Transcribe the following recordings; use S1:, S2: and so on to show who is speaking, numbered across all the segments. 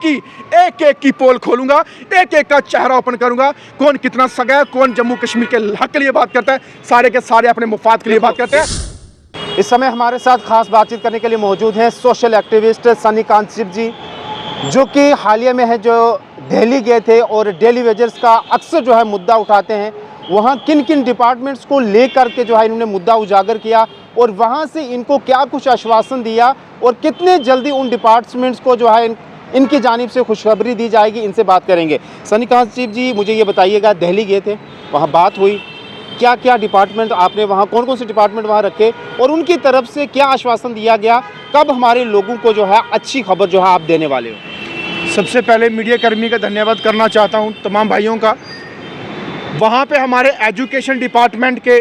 S1: की एक एक की पोल खोलूंगा, एक एक का चेहरा ओपन करूंगा। कौन कितना सगा है, कौन जम्मू कश्मीर के हक के लिए बात करता है, सारे के सारे अपने मुफाद के लिए बात करते हैं।
S2: इस समय हमारे साथ खास बातचीत करने के लिए मौजूद हैं सोशल एक्टिविस्ट सनी कांशिप जी, जो कि हालिया में है जो दिल्ली गए थे और डेली वेजर्स का अक्सर जो है मुद्दा उठाते हैं। वहाँ किन किन डिपार्टमेंट्स को लेकर के जो है इन्होंने मुद्दा उजागर किया और वहाँ से इनको क्या कुछ आश्वासन दिया और कितने जल्दी उन डिपार्टमेंट्स को जो है इनकी जानिब से खुशखबरी दी जाएगी, इनसे बात करेंगे। सनी कांशिप जी, मुझे ये बताइएगा, दिल्ली गए थे, वहाँ बात हुई, क्या क्या डिपार्टमेंट आपने वहाँ, कौन कौन से डिपार्टमेंट वहाँ रखे और उनकी तरफ से क्या आश्वासन दिया गया, कब हमारे लोगों को जो है अच्छी खबर जो है आप देने वाले हो?
S1: सबसे पहले मीडिया कर्मी का धन्यवाद करना चाहता हूँ, तमाम भाइयों का। वहाँ पे हमारे एजुकेशन डिपार्टमेंट के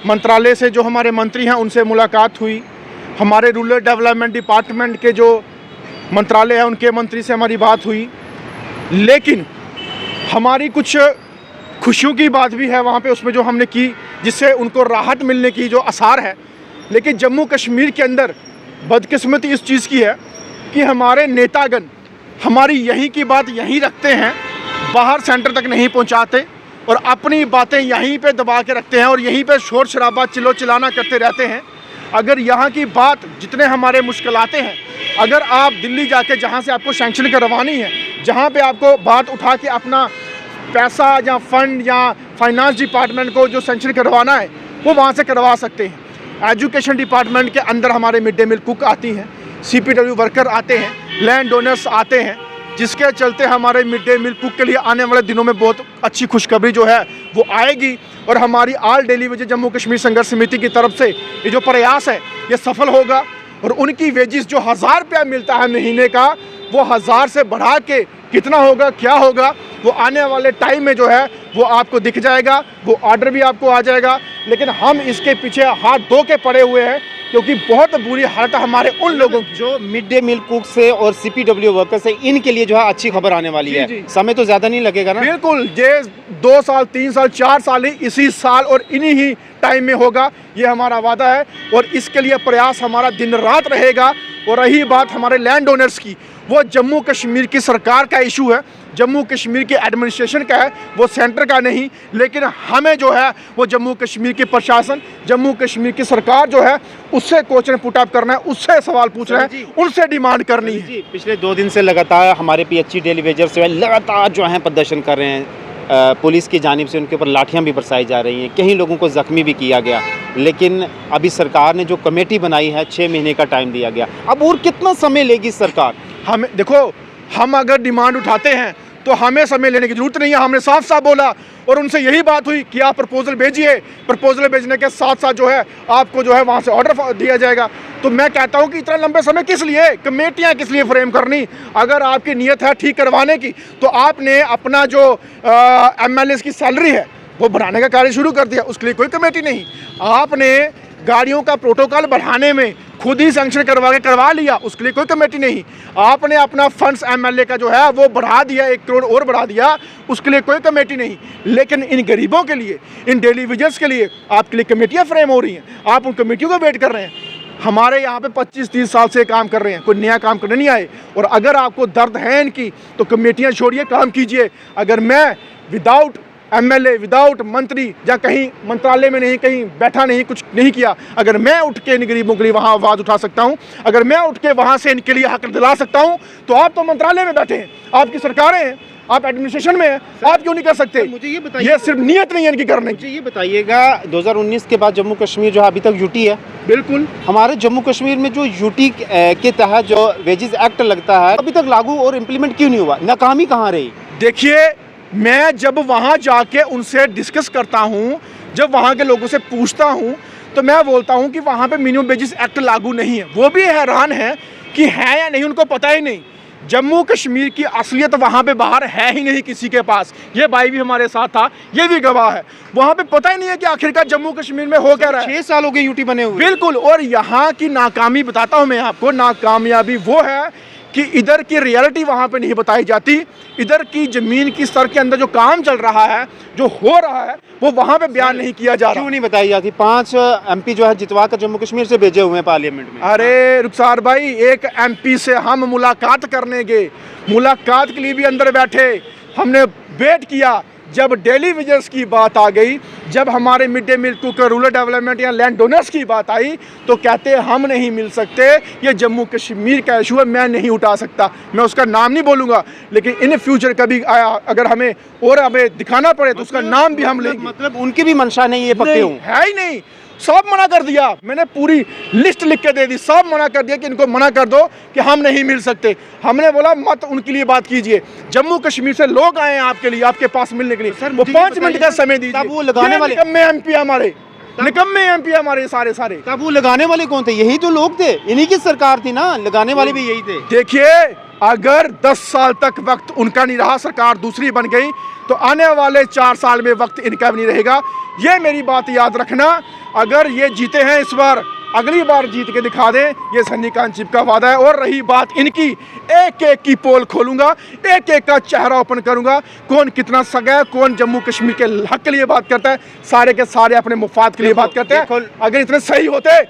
S1: मंत्रालय से जो हमारे मंत्री हैं उनसे मुलाकात हुई। हमारे रूरल डेवलपमेंट डिपार्टमेंट के जो मंत्रालय है उनके मंत्री से हमारी बात हुई। लेकिन हमारी कुछ खुशियों की बात भी है वहाँ पे, उसमें जो हमने की, जिससे उनको राहत मिलने की जो आसार है। लेकिन जम्मू कश्मीर के अंदर बदकिस्मती इस चीज़ की है कि हमारे नेतागण हमारी यहीं की बात यहीं रखते हैं, बाहर सेंटर तक नहीं पहुँचाते और अपनी बातें यहीं पे दबा के रखते हैं और यहीं पे शोर शराबा चिल्लो चिल्लाना करते रहते हैं। अगर यहाँ की बात, जितने हमारे मुश्किलातें हैं, अगर आप दिल्ली जाके जहाँ से आपको सैंक्शन करवानी है, जहाँ पे आपको बात उठा के अपना पैसा या फंड या फाइनेंस डिपार्टमेंट को जो सैंक्शन करवाना है वो वहाँ से करवा सकते हैं। एजुकेशन डिपार्टमेंट के अंदर हमारे मिड डे मील कुक आती हैं, CPW वर्कर आते हैं, लैंड डोनर्स आते हैं, जिसके चलते हमारे मिड डे मील कुक के लिए आने वाले दिनों में बहुत अच्छी खुशखबरी जो है वो आएगी। और हमारी all daily wages Jammu Kashmir संघर्ष समिति की तरफ से ये जो प्रयास है ये सफल होगा और उनकी वेजिस जो 1000 रुपया मिलता है महीने का, वो 1000 से बढ़ा के कितना होगा, क्या होगा, वो आने वाले टाइम में जो है वो आपको दिख जाएगा, वो ऑर्डर भी आपको आ जाएगा। लेकिन हम इसके पीछे हाथ धो के पड़े हुए हैं क्योंकि बहुत बुरी हालत है हमारे उन लोगों की
S2: जो मिड डे मील कुक से और CPW वर्कर से, इनके लिए जो है अच्छी खबर आने वाली है।
S1: जी।
S2: समय तो ज़्यादा नहीं लगेगा ना?
S1: बिल्कुल, ये 2 साल 3 साल 4 साल ही इसी साल और इन्हीं ही टाइम में होगा, ये हमारा वादा है और इसके लिए प्रयास हमारा दिन रात रहेगा। और रही बात हमारे लैंड ओनर्स की, वो जम्मू कश्मीर की सरकार का इशू है, जम्मू कश्मीर के एडमिनिस्ट्रेशन का है, वो सेंटर का नहीं। लेकिन हमें जो है वो जम्मू कश्मीर की प्रशासन, जम्मू कश्मीर की सरकार जो है उससे क्वेश्चन पुट अप करना है, उससे सवाल पूछना है, उनसे डिमांड करनी है।
S2: जी, पिछले 2 दिन से लगातार हमारे PHC डेली वेजर्स लगातार जो है प्रदर्शन कर रहे हैं। पुलिस की जानिब से उनके ऊपर लाठियां भी बरसाई जा रही हैं, कई लोगों को ज़ख्मी भी किया गया। लेकिन अभी सरकार ने जो कमेटी बनाई है 6 महीने का टाइम दिया गया, अब और कितना समय लेगी सरकार?
S1: हमें देखो, हम अगर डिमांड उठाते हैं तो हमें समय लेने की जरूरत नहीं है। हमने साफ साफ बोला और उनसे यही बात हुई कि आप प्रपोजल भेजिए, प्रपोजल भेजने के साथ साथ जो है आपको जो है वहाँ से ऑर्डर दिया जाएगा। तो मैं कहता हूँ कि इतना लंबे समय किस लिए, कमेटियाँ किस लिए फ्रेम करनी? अगर आपकी नीयत है ठीक करवाने की तो आपने अपना जो MLAs की सैलरी है वो बढ़ाने का कार्य शुरू कर दिया, उसके लिए कोई कमेटी नहीं। आपने गाड़ियों का प्रोटोकॉल बढ़ाने में खुद ही सैंक्शन करवा लिया, उसके लिए कोई कमेटी नहीं। आपने अपना फंड्स MLA का जो है वो बढ़ा दिया, 1 करोड़ और बढ़ा दिया, उसके लिए कोई कमेटी नहीं। लेकिन इन गरीबों के लिए, इन डेली वेजर्स के लिए आपके लिए कमेटियाँ फ्रेम हो रही हैं, आप उन कमेटियों को वेट कर रहे हैं। हमारे यहाँ पे 25-30 साल से काम कर रहे हैं, कोई नया काम करने नहीं आए। और अगर आपको दर्द है इनकी तो कमेटियाँ छोड़िए, काम कीजिए। अगर मैं विदाउट MLA, विदाउट मंत्री या कहीं मंत्रालय में नहीं, कहीं बैठा नहीं, कुछ नहीं किया, अगर मैं उठ के इन गरीबों के लिए वहाँ आवाज़ उठा सकता हूँ, अगर मैं उठ के वहाँ से इनके लिए हक दिला सकता हूँ, तो आप तो मंत्रालय में बैठे हैं, आपकी सरकारें हैं, आप एडमिनिस्ट्रेशन में हैं, आप क्यों नहीं कर सकते?
S2: मुझे ये बताइए,
S1: ये सिर्फ नीयत नहीं है इनकी करने की।
S2: मुझे ये बताइएगा, 2019 के बाद जम्मू कश्मीर जो है अभी तक UT है।
S1: बिल्कुल,
S2: हमारे जम्मू कश्मीर में जो UT के तहत जो वेजेस एक्ट लगता है अभी तक लागू और इम्प्लीमेंट क्यों नहीं हुआ? नाकामी कहाँ रही?
S1: देखिए, मैं जब वहाँ जाके उनसे डिस्कस करता हूँ, जब वहाँ के लोगों से पूछता हूँ, तो मैं बोलता हूँ कि वहाँ पे मिनिमम वेजेस एक्ट लागू नहीं है। वो भी हैरान है कि है या नहीं, उनको पता ही नहीं। जम्मू कश्मीर की असलियत वहाँ पे बाहर है ही नहीं किसी के पास। ये भाई भी हमारे साथ था, ये भी गवाह है। वहाँ पे पता ही नहीं है कि आखिरकार जम्मू कश्मीर में हो क्या रहा है।
S2: 6 साल हो गए UT बने हुए।
S1: बिल्कुल, और यहाँ की नाकामी बताता हूँ मैं आपको, नाकामयाबी वो है कि इधर की रियलिटी वहाँ पे नहीं बताई जाती, इधर की ज़मीन की स्तर के अंदर जो काम चल रहा है, जो हो रहा है, वो वहाँ पे बयान नहीं किया जा रहा।
S2: क्यों नहीं बताई जाती? 5 MP जो है जितवा कर जम्मू कश्मीर से भेजे हुए हैं पार्लियामेंट में।
S1: अरे रुखसार भाई, एक MP से हम मुलाकात करने गए, मुलाकात के लिए भी अंदर बैठे, हमने वेट किया। जब डेली वेजेस की बात आ गई, जब हमारे mid day meal cook, rural development या लैंड डोनर्स की बात आई, तो कहते हैं हम नहीं मिल सकते, ये जम्मू कश्मीर का इशू है, मैं नहीं उठा सकता। मैं उसका नाम नहीं बोलूँगा, लेकिन इन फ्यूचर कभी आया अगर हमें दिखाना पड़े तो उसका नाम भी हम लेंगे।
S2: मतलब उनकी भी मंशा नहीं है पक्के हूँ,
S1: है ही नहीं, सब मना कर दिया। मैंने पूरी लिस्ट लिख के दे दी, सब मना कर दिया कि इनको मना कर दो कि हम नहीं मिल सकते। हमने बोला मत उनके लिए बात कीजिए, जम्मू कश्मीर से लोग आए हैं आपके लिए, आपके पास मिलने के लिए। सर वो 5 मिनट का समय दीजिए।
S2: तब वो लगाने वाले
S1: निकम्मे MP हमारे, निकम्मे MP हमारे सारे।
S2: तब वो लगाने वाले कौन थे? यही तो लोग थे, इन्हीं की सरकार थी ना, लगाने वाले भी यही थे।
S1: देखिए, अगर 10 साल तक वक्त उनका नहीं रहा, सरकार दूसरी बन गई, तो आने वाले 4 साल में वक्त इनका भी नहीं रहेगा। ये मेरी बात याद रखना। अगर ये जीते हैं इस बार, अगली बार जीत के दिखा दें, ये सन्नी कांचीप का वादा है। और रही बात इनकी, एक एक की पोल खोलूंगा, एक एक का चेहरा ओपन करूंगा, कौन कितना सगा है, कौन जम्मू कश्मीर के हक के लिए बात करता है, सारे के सारे अपने मुफाद के लिए बात करते हैं। अगर इतने सही होते,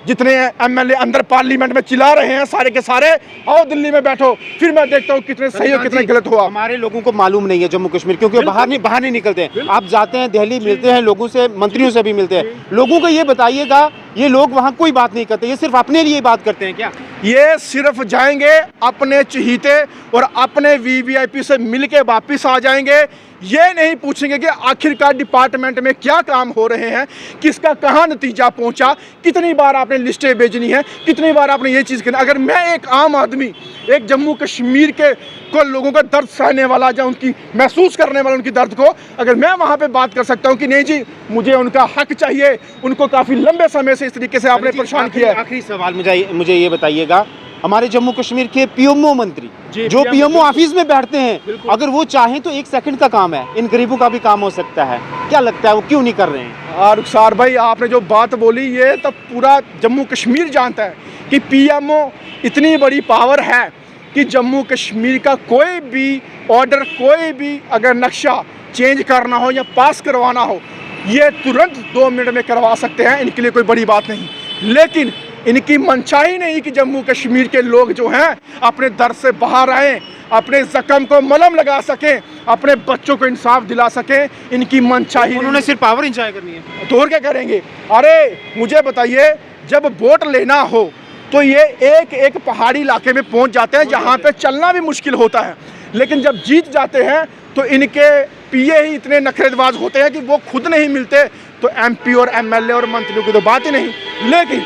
S1: जितने MLA अंदर पार्लियामेंट में चिल्ला रहे हैं सारे के सारे, आओ दिल्ली में बैठो, फिर मैं देखता हूँ कितने सही और कितने गलत हुआ।
S2: हमारे लोगों को मालूम नहीं है जम्मू कश्मीर, क्योंकि बाहर नहीं निकलते हैं। आप जाते हैं दिल्ली, मिलते हैं लोगों से, मंत्रियों से भी मिलते हैं। लोगों को ये बताइएगा, ये लोग वहाँ कोई बात नहीं करते, ये सिर्फ अपने लिए बात करते हैं क्या?
S1: ये सिर्फ जाएंगे अपने चहीते और अपने VVIP से मिल के वापिस आ जाएंगे। ये नहीं पूछेंगे कि आखिरकार डिपार्टमेंट में क्या काम हो रहे हैं, किसका कहाँ नतीजा पहुंचा, कितनी बार आपने लिस्टें भेजनी है, कितनी बार आपने ये चीज़ करनी। अगर मैं एक आम आदमी, एक जम्मू कश्मीर के को लोगों का दर्द सहने वाला, या उनकी महसूस करने वाला उनकी दर्द को, अगर मैं वहाँ पे बात कर सकता हूँ कि नहीं जी मुझे उनका हक चाहिए, उनको काफ़ी लंबे समय से इस तरीके से आपने परेशान किया है।
S2: आखिरी सवाल मुझे ये बताइएगा, हमारे जम्मू कश्मीर के PMO मंत्री जो PMO ऑफिस में बैठते हैं, अगर वो चाहें तो 1 सेकंड का काम है, इन गरीबों का भी काम हो सकता है, क्या लगता है वो क्यों नहीं कर रहे हैं?
S1: रुखसार भाई, आपने जो बात बोली, ये तो पूरा जम्मू कश्मीर जानता है कि PMO इतनी बड़ी पावर है कि जम्मू कश्मीर का कोई भी ऑर्डर, कोई भी अगर नक्शा चेंज करना हो या पास करवाना हो, ये तुरंत 2 मिनट में करवा सकते हैं। इनके लिए कोई बड़ी बात नहीं, लेकिन इनकी मंशा ही नहीं कि जम्मू कश्मीर के लोग जो हैं अपने दर्द से बाहर आएँ, अपने जख्म को मलहम लगा सकें, अपने बच्चों को इंसाफ दिला सकें। इनकी मंशा ही,
S2: उन्होंने सिर्फ पावर इंजॉय करनी है,
S1: तो और क्या करेंगे? अरे मुझे बताइए, जब वोट लेना हो तो ये एक एक पहाड़ी इलाके में पहुंच जाते हैं जहां पे चलना भी मुश्किल होता है, लेकिन जब जीत जाते हैं तो इनके PA ही इतने नखरेबाज होते हैं कि वो खुद नहीं मिलते, तो MP और MLA और मंत्रियों की तो बात ही नहीं। लेकिन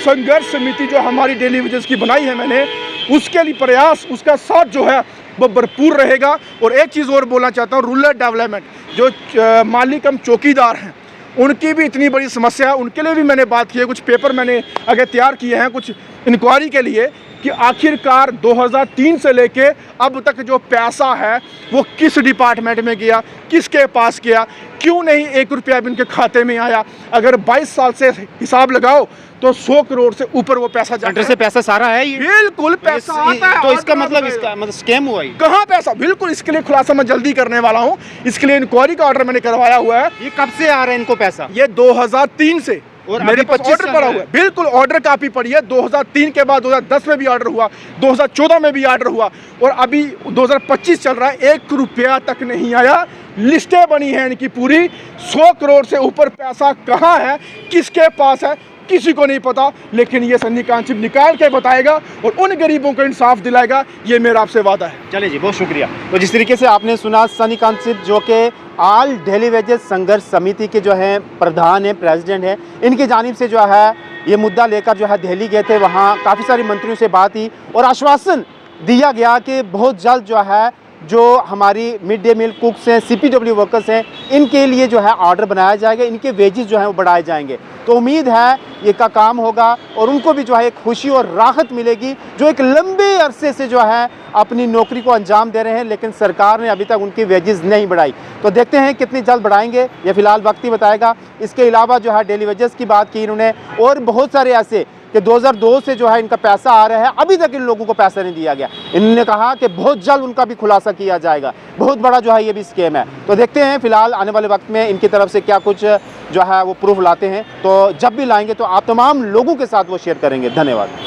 S1: संघर्ष समिति जो हमारी डेली वेजेस की बनाई है मैंने, उसके लिए प्रयास, उसका साथ जो है वो भरपूर रहेगा। और एक चीज़ और बोलना चाहता हूँ, रूरल डेवलपमेंट जो मालिक हम चौकीदार हैं, उनकी भी इतनी बड़ी समस्या है, उनके लिए भी मैंने बात की है। कुछ पेपर मैंने आगे तैयार किए हैं कुछ इंक्वायरी के लिए कि आखिरकार 2003 से लेके अब तक जो पैसा है वो किस डिपार्टमेंट में गया, किसके पास गया, क्यों नहीं 1 रुपया भी उनके खाते में आया। अगर 22 साल से हिसाब लगाओ तो 100 करोड़ से ऊपर वो पैसा जाता है।
S2: से पैसा सारा है ये?
S1: बिल्कुल पैसा आता है।
S2: तो इसका मतलब स्कैम हुआ ही?
S1: कहाँ पैसा? बिल्कुल, इसके लिए खुलासा मैं जल्दी करने वाला हूँ। इसके लिए इंक्वायरी का ऑर्डर मैंने करवाया हुआ है।
S2: ये कब से आ रहा है इनको पैसा?
S1: ये 2003 से,
S2: और
S1: मेरे पास ऑर्डर पड़ा हुआ है। बिल्कुल, ऑर्डर कापी पड़ी है। 2003 के बाद 2010 में भी ऑर्डर हुआ, 2014 में भी ऑर्डर हुआ, और अभी 2025 चल रहा है, 1 रुपया तक नहीं आया। लिस्टें बनी हैं इनकी पूरी, 100 करोड़ से ऊपर पैसा कहाँ है, किसके पास है, किसी को नहीं पता। लेकिन ये सन्नी कांचीप निकाल के बताएगा और उन गरीबों को इंसाफ दिलाएगा, ये मेरा आपसे वादा है।
S2: चलिए जी, बहुत शुक्रिया। तो जिस तरीके से आपने सुना, सन्नी कांचीप जो कि ऑल डेली वेजेस संघर्ष समिति के जो है प्रधान है, प्रेसिडेंट है, इनकी जानिब से जो है ये मुद्दा लेकर जो है दिल्ली गए थे। वहाँ काफ़ी सारे मंत्रियों से बात हुई और आश्वासन दिया गया कि बहुत जल्द जो है जो हमारी मिड डे मील कुक्स हैं, CPW वर्कर्स हैं, इनके लिए जो है ऑर्डर बनाया जाएगा, इनके वेजेस जो हैं वो बढ़ाए जाएंगे। तो उम्मीद है ये का काम होगा और उनको भी जो है एक खुशी और राहत मिलेगी, जो एक लंबे अरसे से जो है अपनी नौकरी को अंजाम दे रहे हैं, लेकिन सरकार ने अभी तक उनकी वेजेस नहीं बढ़ाई। तो देखते हैं कितनी जल्द बढ़ाएंगे, ये फिलहाल वक्त ही बताएगा। इसके अलावा जो है डेली वेजेस की बात की इन्होंने, और बहुत सारे ऐसे कि 2002 से जो है इनका पैसा आ रहा है, अभी तक इन लोगों को पैसा नहीं दिया गया। इन्होंने कहा कि बहुत जल्द उनका भी खुलासा किया जाएगा। बहुत बड़ा जो है ये भी स्कैम है। तो देखते हैं फिलहाल आने वाले वक्त में इनकी तरफ से क्या कुछ जो है वो प्रूफ लाते हैं, तो जब भी लाएंगे तो आप तमाम लोगों के साथ वो शेयर करेंगे। धन्यवाद।